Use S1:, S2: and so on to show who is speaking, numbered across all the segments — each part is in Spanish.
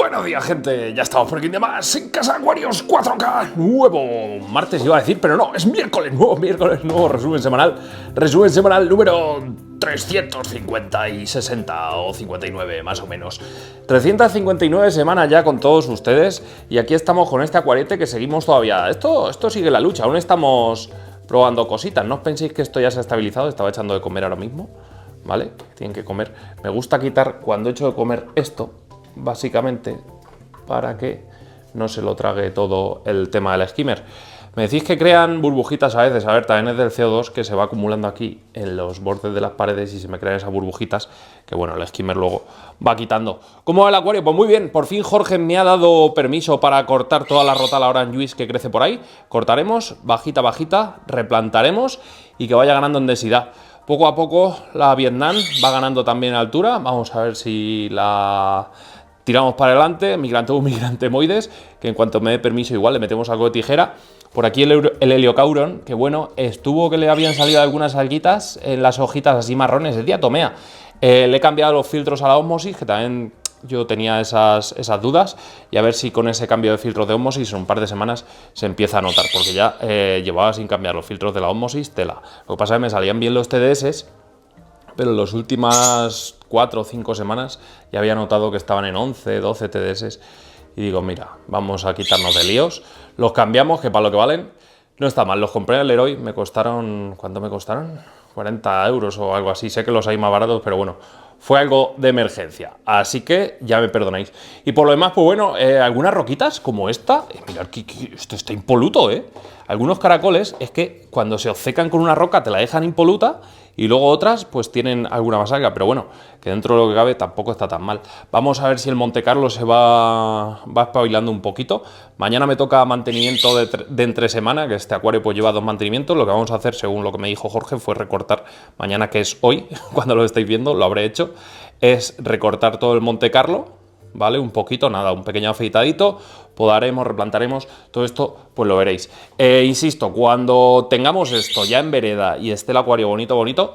S1: Buenos días, gente, ya estamos por aquí de más en Casa Aquarios 4K. Nuevo martes iba a decir, pero no, es miércoles, nuevo resumen semanal número 350 y 60 o 59 más o menos. 359 semanas ya con todos ustedes y aquí estamos con este acuariete que seguimos todavía. Esto sigue la lucha, aún estamos probando cositas, no os penséis que esto ya se ha estabilizado, estaba echando de comer ahora mismo, ¿vale? Tienen que comer. Me gusta quitar cuando echo de comer esto, básicamente para que no se lo trague todo el tema del skimmer. Me decís que crean burbujitas a veces, a ver, también es del CO2 que se va acumulando aquí en los bordes de las paredes y se me crean esas burbujitas que, bueno, el skimmer luego va quitando. ¿Cómo va el acuario? Pues muy bien, por fin Jorge me ha dado permiso para cortar toda la rotala orange que crece por ahí. Cortaremos, bajita, replantaremos y que vaya ganando en densidad. Poco a poco la Vietnam va ganando también en altura. Vamos a ver si la tiramos para adelante. Migrantemoides, que en cuanto me dé permiso igual le metemos algo de tijera. Por aquí el Heliocauron, que bueno, estuvo que le habían salido algunas alguitas en las hojitas así marrones, es diatomea. Le he cambiado los filtros a la ósmosis, que también yo tenía esas dudas, y a ver si con ese cambio de filtros de ósmosis en un par de semanas se empieza a notar, porque ya llevaba sin cambiar los filtros de la ósmosis tela. Lo que pasa es que me salían bien los TDS, pero en las últimas 4 o 5 semanas ya había notado que estaban en 11, 12 TDS, y digo, mira, vamos a quitarnos de líos, los cambiamos, que para lo que valen no está mal. Los compré en el Leroy, me costaron, ¿cuánto me costaron? 40 euros o algo así, sé que los hay más baratos, pero bueno, fue algo de emergencia, así que ya me perdonáis. Y por lo demás, pues bueno, algunas roquitas como esta, mirad que esto está impoluto, ¿eh? Algunos caracoles es que cuando se obcecan con una roca te la dejan impoluta y luego otras pues tienen alguna más alga, pero bueno, que dentro de lo que cabe tampoco está tan mal. Vamos a ver si el Monte Carlo se va espabilando un poquito. Mañana me toca mantenimiento de entre semana, que este acuario pues lleva 2 mantenimientos. Lo que vamos a hacer, según lo que me dijo Jorge, fue recortar mañana, que es hoy, cuando lo estáis viendo, lo habré hecho, es recortar todo el Monte Carlo, ¿vale? Un poquito, nada, un pequeño afeitadito, podaremos, replantaremos, todo esto pues lo veréis. Insisto, cuando tengamos esto ya en vereda y esté el acuario bonito,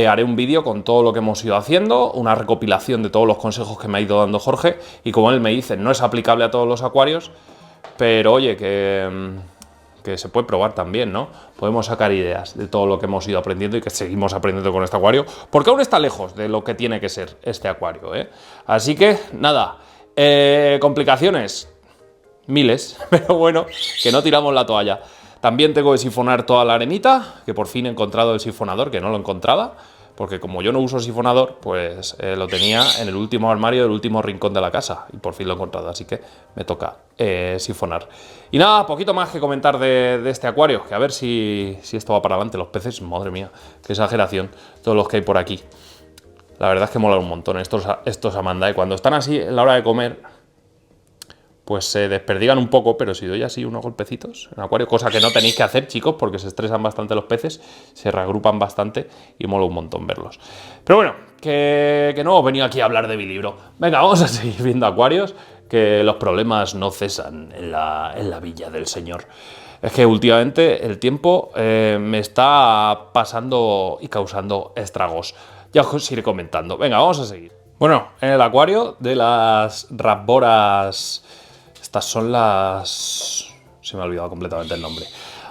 S1: haré un vídeo con todo lo que hemos ido haciendo, una recopilación de todos los consejos que me ha ido dando Jorge, y como él me dice, no es aplicable a todos los acuarios, pero oye, que se puede probar también, ¿no? Podemos sacar ideas de todo lo que hemos ido aprendiendo y que seguimos aprendiendo con este acuario, porque aún está lejos de lo que tiene que ser este acuario, ¿eh? Así que, nada, complicaciones, miles, pero bueno, que no tiramos la toalla. También tengo que sifonar toda la arenita, que por fin he encontrado el sifonador, que no lo encontraba, porque como yo no uso sifonador, pues lo tenía en el último armario del último rincón de la casa y por fin lo he encontrado, así que me toca sifonar. Y nada, poquito más que comentar de este acuario, que a ver si esto va para adelante. Los peces, madre mía, qué exageración, todos los que hay por aquí. La verdad es que molan un montón estos Amanda, y cuando están así en la hora de comer, pues se desperdigan un poco, pero si doy así unos golpecitos en acuario, cosa que no tenéis que hacer, chicos, porque se estresan bastante los peces, se reagrupan bastante y mola un montón verlos. Pero bueno, que no os venido aquí a hablar de mi libro. Venga, vamos a seguir viendo acuarios, que los problemas no cesan en la villa del Señor. Es que últimamente el tiempo me está pasando y causando estragos. Ya os iré comentando. Venga, vamos a seguir. Bueno, en el acuario de las Rasboras, estas son las... se me ha olvidado completamente el nombre.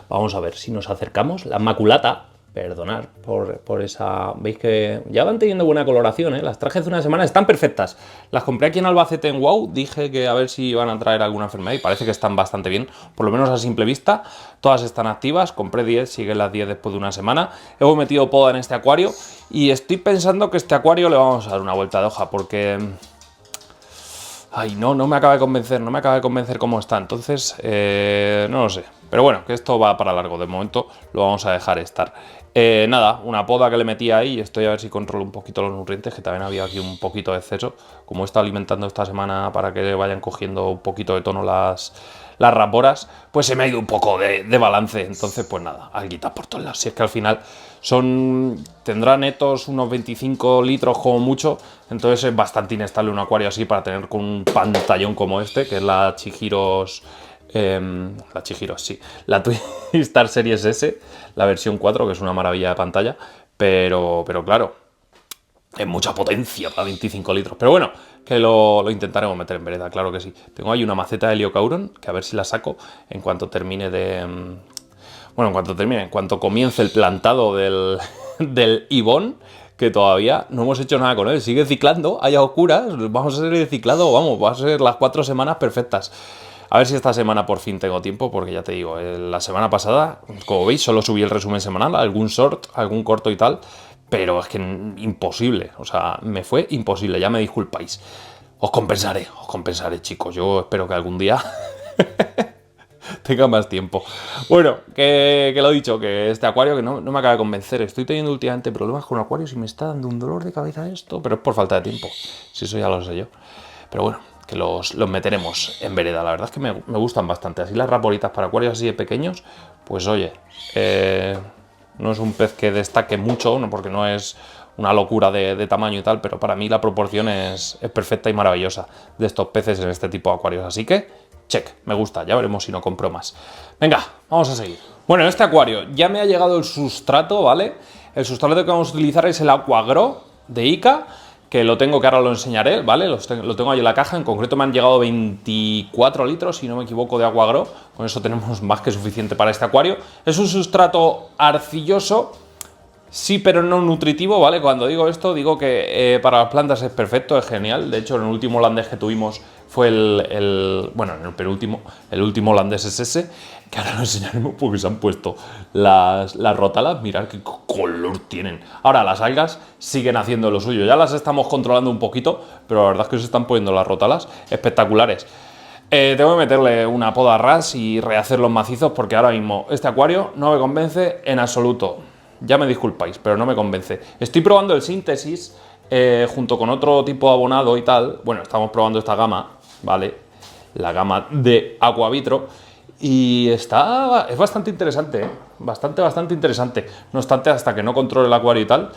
S1: Vamos a ver si nos acercamos. La Maculata, perdonad por esa... Veis que ya van teniendo buena coloración, ¿eh? Las traje hace una semana, están perfectas. Las compré aquí en Albacete en Wow. Dije que a ver si iban a traer alguna enfermedad y parece que están bastante bien, por lo menos a simple vista. Todas están activas, compré 10, siguen las 10 después de una semana. Hemos metido poda en este acuario y estoy pensando que este acuario le vamos a dar una vuelta de hoja porque... ay, no me acaba de convencer cómo está, entonces no lo sé. Pero bueno, que esto va para largo, de momento lo vamos a dejar estar. Nada, una poda que le metí ahí, estoy a ver si controlo un poquito los nutrientes, que también había aquí un poquito de exceso. Como he estado alimentando esta semana para que vayan cogiendo un poquito de tono las Rasboras, pues se me ha ido un poco de balance, entonces pues nada, alguitas por todos lados. Si es que al final tendrá netos unos 25 litros como mucho, entonces es bastante inestable un acuario así para tener con un pantallón como este, que es la Chihiros, sí, la Twistar Series S, la versión 4, que es una maravilla de pantalla, pero claro, Es mucha potencia para 25 litros. Pero bueno, que lo intentaremos meter en vereda, claro que sí. Tengo ahí una maceta de Heliocauron, que a ver si la saco en cuanto termine de... Bueno, en cuanto comience el plantado del Ibón, que todavía no hemos hecho nada con él. Sigue ciclando, hay a oscuras, vamos a ser de ciclado, vamos, va a ser las 4 semanas perfectas. A ver si esta semana por fin tengo tiempo, porque ya te digo, la semana pasada, como veis, solo subí el resumen semanal, algún short, algún corto y tal, pero es que imposible, o sea, me fue imposible, ya me disculpáis. Os compensaré, chicos, yo espero que algún día tenga más tiempo. Bueno, que lo he dicho, que este acuario que no me acaba de convencer. Estoy teniendo últimamente problemas con acuarios y me está dando un dolor de cabeza esto, pero es por falta de tiempo, si eso ya lo sé yo. Pero bueno, que los meteremos en vereda. La verdad es que me gustan bastante. Así las raporitas para acuarios así de pequeños, pues oye, no es un pez que destaque mucho, ¿no? Porque no es una locura de tamaño y tal, pero para mí la proporción es perfecta y maravillosa de estos peces en este tipo de acuarios. Así que, check, me gusta, ya veremos si no compro más. Venga, vamos a seguir. Bueno, en este acuario ya me ha llegado el sustrato, ¿vale? El sustrato que vamos a utilizar es el Aquagro de ICA, que lo tengo, que ahora lo enseñaré, ¿vale? Lo tengo ahí en la caja. En concreto me han llegado 24 litros, si no me equivoco, de Aquagro. Con eso tenemos más que suficiente para este acuario. Es un sustrato arcilloso, sí, pero no nutritivo, ¿vale? Cuando digo esto, digo que para las plantas es perfecto, es genial. De hecho, en el último holandés que tuvimos fue bueno, en el penúltimo, el último holandés es ese, que ahora lo enseñaremos porque se han puesto las rótalas. Mirad qué color tienen. Ahora, las algas siguen haciendo lo suyo. Ya las estamos controlando un poquito, pero la verdad es que se están poniendo las rótalas espectaculares. Tengo que meterle una poda ras y rehacer los macizos porque ahora mismo este acuario no me convence en absoluto. Ya me disculpáis, pero no me convence. Estoy probando el síntesis junto con otro tipo de abonado y tal. Bueno, estamos probando esta gama, ¿vale? La gama de Aquavitro. Y es bastante interesante, ¿eh? Bastante interesante. No obstante, hasta que no controle el acuario y tal,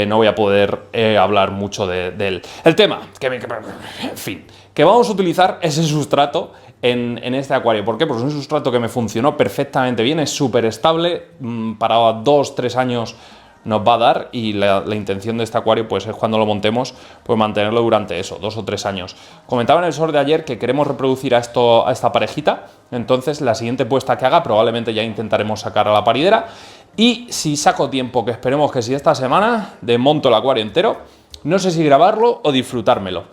S1: no voy a poder hablar mucho de él. El tema, en fin, que vamos a utilizar ese sustrato en este acuario. ¿Por qué? Porque es un sustrato que me funcionó perfectamente bien, es súper estable, para 2-3 años nos va a dar, y la intención de este acuario pues es, cuando lo montemos, pues mantenerlo durante eso, 2 o 3 años. Comentaba en el short de ayer que queremos reproducir a esta parejita, entonces la siguiente puesta que haga probablemente ya intentaremos sacar a la paridera, y si saco tiempo, que esperemos que sí, esta semana, desmonto el acuario entero. No sé si grabarlo o disfrutármelo.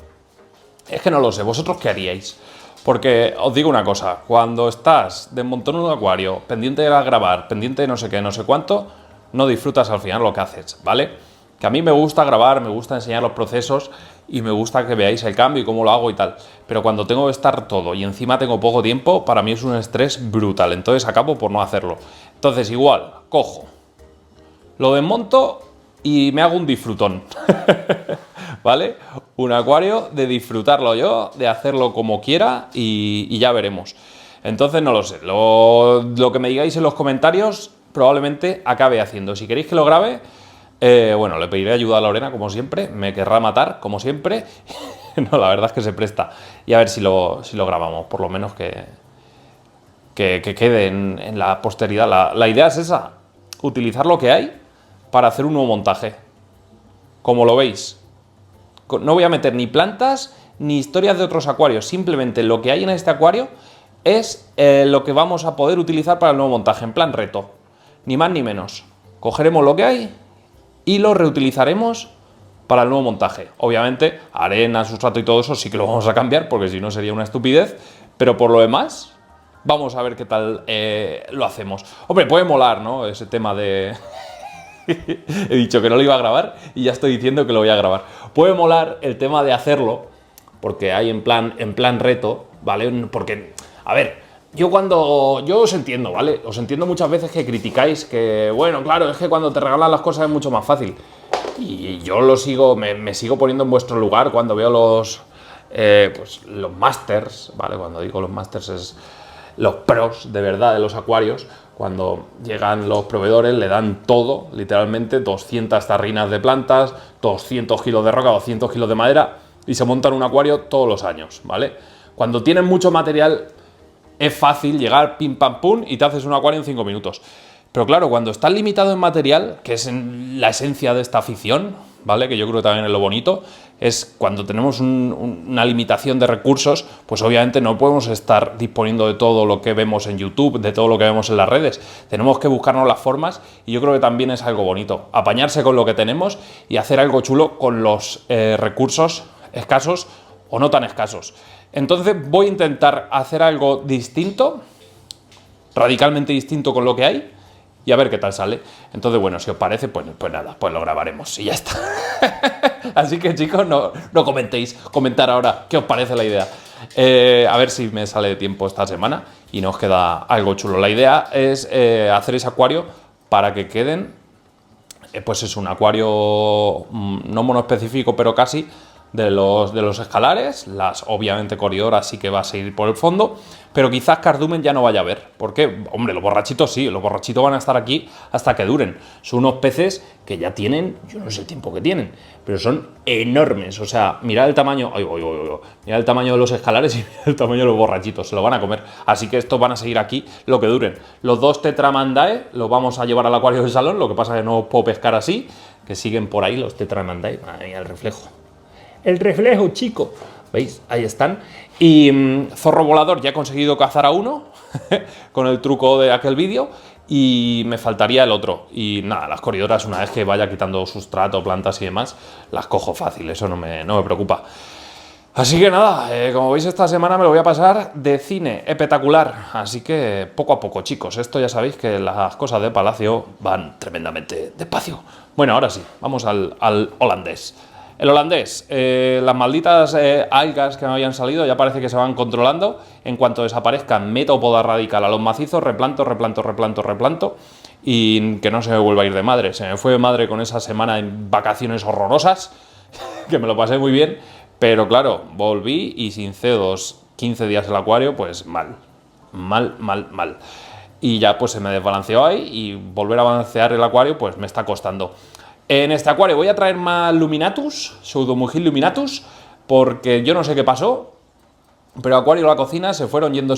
S1: Es que no lo sé, ¿vosotros qué haríais? Porque os digo una cosa, cuando estás desmontando un acuario, pendiente de grabar, pendiente de no sé qué, no sé cuánto, no disfrutas al final lo que haces, ¿vale? Que a mí me gusta grabar, me gusta enseñar los procesos y me gusta que veáis el cambio y cómo lo hago y tal. Pero cuando tengo que estar todo y encima tengo poco tiempo, para mí es un estrés brutal. Entonces acabo por no hacerlo. Entonces igual, cojo, lo desmonto y me hago un disfrutón. ¿Vale? Un acuario de disfrutarlo yo, de hacerlo como quiera y ya veremos. Entonces no lo sé. Lo que me digáis en los comentarios probablemente acabe haciendo. Si queréis que lo grabe, bueno, le pediré ayuda a Lorena, como siempre. Me querrá matar, como siempre. No, la verdad es que se presta. Y a ver si lo grabamos, por lo menos que quede en la posteridad. La idea es esa, utilizar lo que hay para hacer un nuevo montaje. Como lo veis, no voy a meter ni plantas ni historias de otros acuarios. Simplemente lo que hay en este acuario es lo que vamos a poder utilizar para el nuevo montaje, en plan reto. Ni más ni menos. Cogeremos lo que hay y lo reutilizaremos para el nuevo montaje. Obviamente, arena, sustrato y todo eso sí que lo vamos a cambiar, porque si no sería una estupidez. Pero por lo demás, vamos a ver qué tal lo hacemos. Hombre, puede molar, ¿no? Ese tema de... He dicho que no lo iba a grabar y ya estoy diciendo que lo voy a grabar. Puede molar el tema de hacerlo, porque hay en plan reto, ¿vale? Porque, a ver, yo os entiendo, ¿vale? Os entiendo muchas veces que criticáis que, bueno, claro, es que cuando te regalan las cosas es mucho más fácil. Y yo me sigo poniendo en vuestro lugar cuando veo los masters, ¿vale? Cuando digo los masters es los pros de verdad de los acuarios. Cuando llegan los proveedores, le dan todo, literalmente 200 tarrinas de plantas, 200 kilos de roca, 200 kilos de madera, y se montan un acuario todos los años, ¿vale? Cuando tienen mucho material, es fácil llegar, pim, pam, pum, y te haces un acuario en 5 minutos. Pero claro, cuando estás limitado en material, que es la esencia de esta afición, ¿vale? Que yo creo que también es lo bonito, es cuando tenemos una limitación de recursos, pues obviamente no podemos estar disponiendo de todo lo que vemos en YouTube, de todo lo que vemos en las redes. Tenemos que buscarnos las formas y yo creo que también es algo bonito. Apañarse con lo que tenemos y hacer algo chulo con los recursos escasos o no tan escasos. Entonces voy a intentar hacer algo distinto, radicalmente distinto con lo que hay, y a ver qué tal sale. Entonces, bueno, si os parece, pues nada, pues lo grabaremos y ya está. Así que, chicos, no comentéis, comentar ahora qué os parece la idea. A ver si me sale de tiempo esta semana y nos queda algo chulo. La idea es hacer ese acuario para que queden, pues es un acuario no monoespecífico, pero casi, de los escalares. Obviamente Corioras sí que va a seguir por el fondo, pero quizás Cardumen ya no vaya a ver. ¿Por qué? Hombre, los borrachitos sí, los borrachitos van a estar aquí hasta que duren. Son unos peces que ya tienen, yo no sé el tiempo que tienen, pero son enormes. O sea, mirad el tamaño, mirad el tamaño de los escalares y mirad el tamaño de los borrachitos, se lo van a comer. Así que estos van a seguir aquí lo que duren. Los dos Tetramandae los vamos a llevar al acuario del salón, lo que pasa es que no os puedo pescar así, que siguen por ahí los Tetramandae. Madre mía, el reflejo. El reflejo, chico. ¿Veis? Ahí están. Y zorro volador, ya he conseguido cazar a uno con el truco de aquel vídeo y me faltaría el otro. Y nada, las corridoras, una vez que vaya quitando sustrato, plantas y demás, las cojo fácil, eso no me preocupa. Así que nada, como veis, esta semana me lo voy a pasar de cine espectacular. Así que poco a poco, chicos. Esto ya sabéis que las cosas de Palacio van tremendamente despacio. Bueno, ahora sí, vamos al holandés. El holandés, las malditas algas que me habían salido ya parece que se van controlando. En cuanto desaparezcan, meto poda radical a los macizos, replanto y que no se me vuelva a ir de madre. Se me fue de madre con esa semana en vacaciones horrorosas, que me lo pasé muy bien, pero claro, volví y sin C2, 15 días el acuario, pues mal. Y ya pues se me desbalanceó ahí y volver a balancear el acuario pues me está costando. En este acuario voy a traer más Luminatus, Pseudomugil Luminatus, porque yo no sé qué pasó, pero acuario y la cocina se fueron yendo.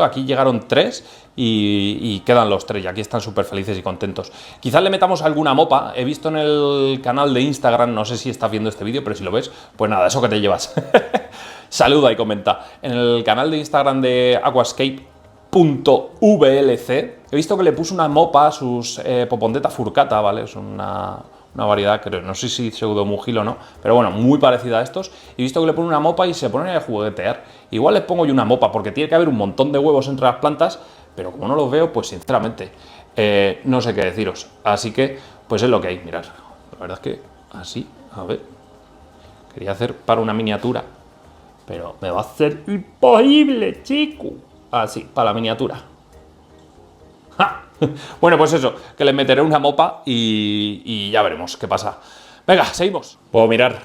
S1: Aquí llegaron 3 y quedan los 3 y aquí están súper felices y contentos. Quizás le metamos alguna mopa. He visto en el canal de Instagram, no sé si estás viendo este vídeo, pero si lo ves, pues nada, eso que te llevas. Saluda y comenta. En el canal de Instagram de aquascape.vlc he visto que le puso una mopa a sus Popondeta furcata, ¿vale? Es una variedad, creo, no sé si pseudomugil o no, pero bueno, muy parecida a estos. He visto que le pone una mopa y se pone a juguetear. Igual les pongo yo una mopa, porque tiene que haber un montón de huevos entre las plantas, pero como no los veo, pues sinceramente, no sé qué deciros. Así que, pues es lo que hay, mirad. La verdad es que, así, a ver, quería hacer para una miniatura, pero me va a ser imposible, chico. Así, para la miniatura. ¡Ja! Bueno, pues eso, que le meteré una mopa y ya veremos qué pasa. Venga, seguimos. Puedo mirar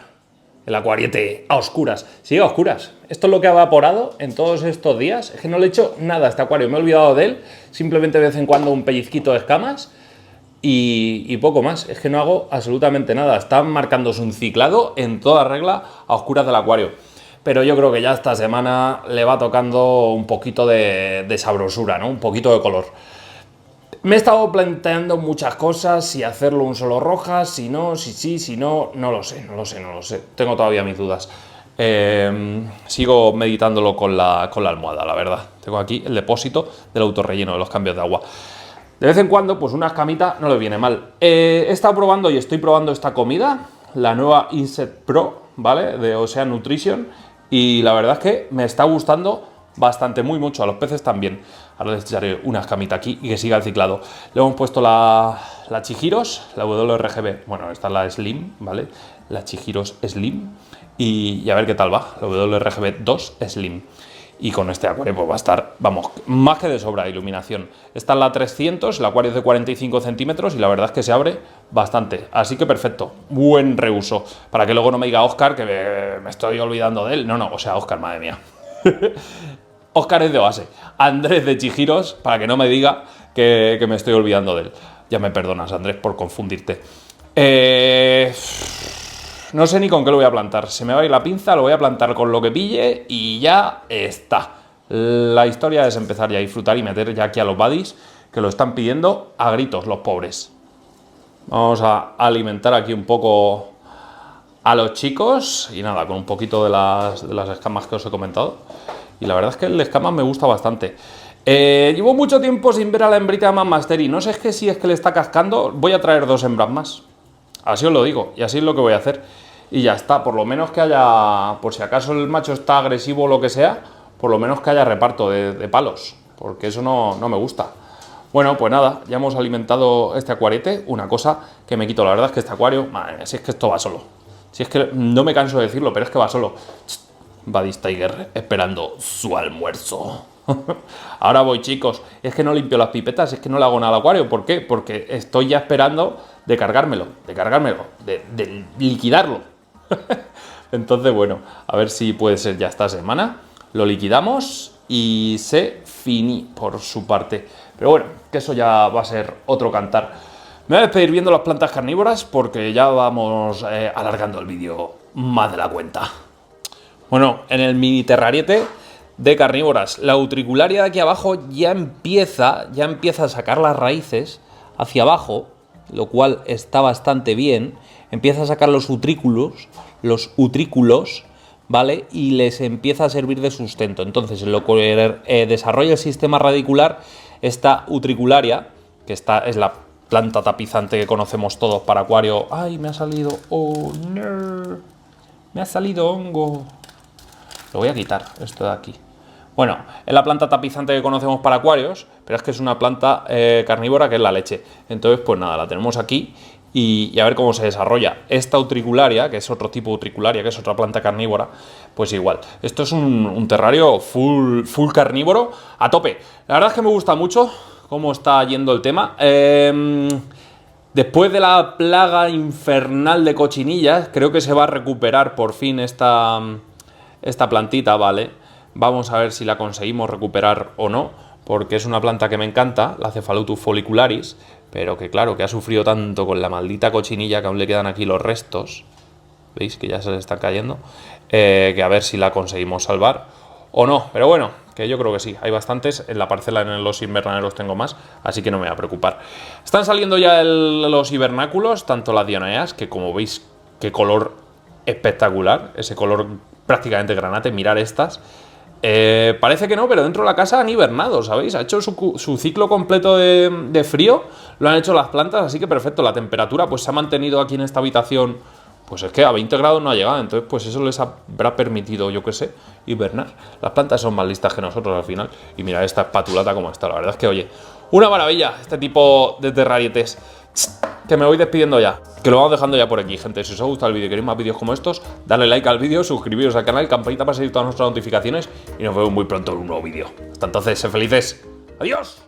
S1: el acuariete a oscuras. Sigue a oscuras. Esto es lo que ha evaporado en todos estos días. Es que no le he hecho nada a este acuario. Me he olvidado de él. Simplemente de vez en cuando un pellizquito de escamas y poco más. Es que no hago absolutamente nada. Están marcándose un ciclado en toda regla a oscuras del acuario. Pero yo creo que ya esta semana le va tocando un poquito de sabrosura, ¿no? Un poquito de color. Me he estado planteando muchas cosas, si hacerlo un solo roja, si no, si sí, si no, no lo sé. Tengo todavía mis dudas. Sigo meditándolo con la almohada, la verdad. Tengo aquí el depósito del autorrelleno de los cambios de agua. De vez en cuando, pues una escamita no le viene mal. He estado probando y estoy probando esta comida, la nueva Insect Pro, ¿vale? De Ocean Nutrition. Y la verdad es que me está gustando bastante, muy mucho, a los peces también. Ahora les echaré una escamita aquí y que siga el ciclado. Le hemos puesto la Chihiros, la WRGB, bueno, esta es la Slim, ¿vale? La Chihiros Slim y a ver qué tal va, la WRGB 2 Slim. Y con este acuario pues va a estar, vamos, más que de sobra iluminación. Esta es la 300, el acuario es de 45 centímetros y la verdad es que se abre bastante. Así que perfecto, buen reuso. Para que luego no me diga Óscar que me estoy olvidando de él. No, o sea, Óscar, madre mía. Óscar es de base. Andrés de Chihiros, para que no me diga que me estoy olvidando de él. Ya me perdonas, Andrés, por confundirte. No sé ni con qué lo voy a plantar. Se me va a ir la pinza, lo voy a plantar con lo que pille y ya está. La historia es empezar ya a disfrutar y meter ya aquí a los buddies, que lo están pidiendo a gritos los pobres. Vamos a alimentar aquí un poco a los chicos y nada, con un poquito de las escamas que os he comentado. Y la verdad es que el escamas me gusta bastante. Llevo mucho tiempo sin ver a la hembrita de Mammaster y no sé si es que le está cascando. Voy a traer 2 hembras más. Así os lo digo y así es lo que voy a hacer. Y ya está, por lo menos que haya, por si acaso el macho está agresivo o lo que sea, por lo menos que haya reparto de palos, porque eso no me gusta. Bueno, pues nada, ya hemos alimentado este acuarete. Una cosa que me quito, la verdad es que este acuario, madre mía, si es que esto va solo. Si es que no me canso de decirlo, pero es que va solo. Buddy's Tiger esperando su almuerzo. Ahora voy, chicos. Es que no limpio las pipetas, es que no le hago nada al acuario. ¿Por qué? Porque estoy ya esperando de cargármelo, de liquidarlo. Entonces, bueno, a ver si puede ser ya esta semana. Lo liquidamos y se finí por su parte. Pero bueno, que eso ya va a ser otro cantar. Me voy a despedir viendo las plantas carnívoras porque ya vamos alargando el vídeo más de la cuenta. Bueno, en el mini terrariete de carnívoras, la utricularia de aquí abajo ya empieza a sacar las raíces hacia abajo, lo cual está bastante bien. Empieza a sacar los utrículos, ¿vale? Y les empieza a servir de sustento. Entonces, en lo que desarrolla el sistema radicular, esta utricularia, que es la planta tapizante que conocemos todos para acuario. ¡Ay, me ha salido! ¡Oh, no! Me ha salido hongo. Lo voy a quitar, esto de aquí. Bueno, es la planta tapizante que conocemos para acuarios, pero es que es una planta carnívora que es la leche. Entonces, pues nada, la tenemos aquí y a ver cómo se desarrolla. Esta utricularia, que es otro tipo de utricularia, que es otra planta carnívora, pues igual. Esto es un terrario full carnívoro a tope. La verdad es que me gusta mucho cómo está yendo el tema. Después de la plaga infernal de cochinillas, creo que se va a recuperar por fin esta plantita, ¿vale? Vamos a ver si la conseguimos recuperar o no, porque es una planta que me encanta, la Cephalotus follicularis, pero que claro, que ha sufrido tanto con la maldita cochinilla que aún le quedan aquí los restos. ¿Veis que ya se le está cayendo? Que a ver si la conseguimos salvar o no, pero bueno, que yo creo que sí, hay bastantes. En la parcela en los invernaderos tengo más, así que no me voy a preocupar. Están saliendo ya los hibernáculos, tanto las dionaeas, que como veis, qué color espectacular, ese color prácticamente granate, mirar estas. Parece que no, pero dentro de la casa han hibernado, ¿sabéis? Ha hecho su ciclo completo de frío, lo han hecho las plantas, así que perfecto. La temperatura pues se ha mantenido aquí en esta habitación, pues es que a 20 grados no ha llegado, entonces pues eso les habrá permitido, yo qué sé, hibernar. Las plantas son más listas que nosotros al final, y mira esta espatulata como está, la verdad es que, oye, una maravilla este tipo de terrarietes. Que me voy despidiendo ya, que lo vamos dejando ya por aquí, gente. Si os ha gustado el vídeo y queréis más vídeos como estos, dale like al vídeo, suscribiros al canal, campanita para seguir todas nuestras notificaciones y nos vemos muy pronto en un nuevo vídeo. Hasta entonces, sed felices. ¡Adiós!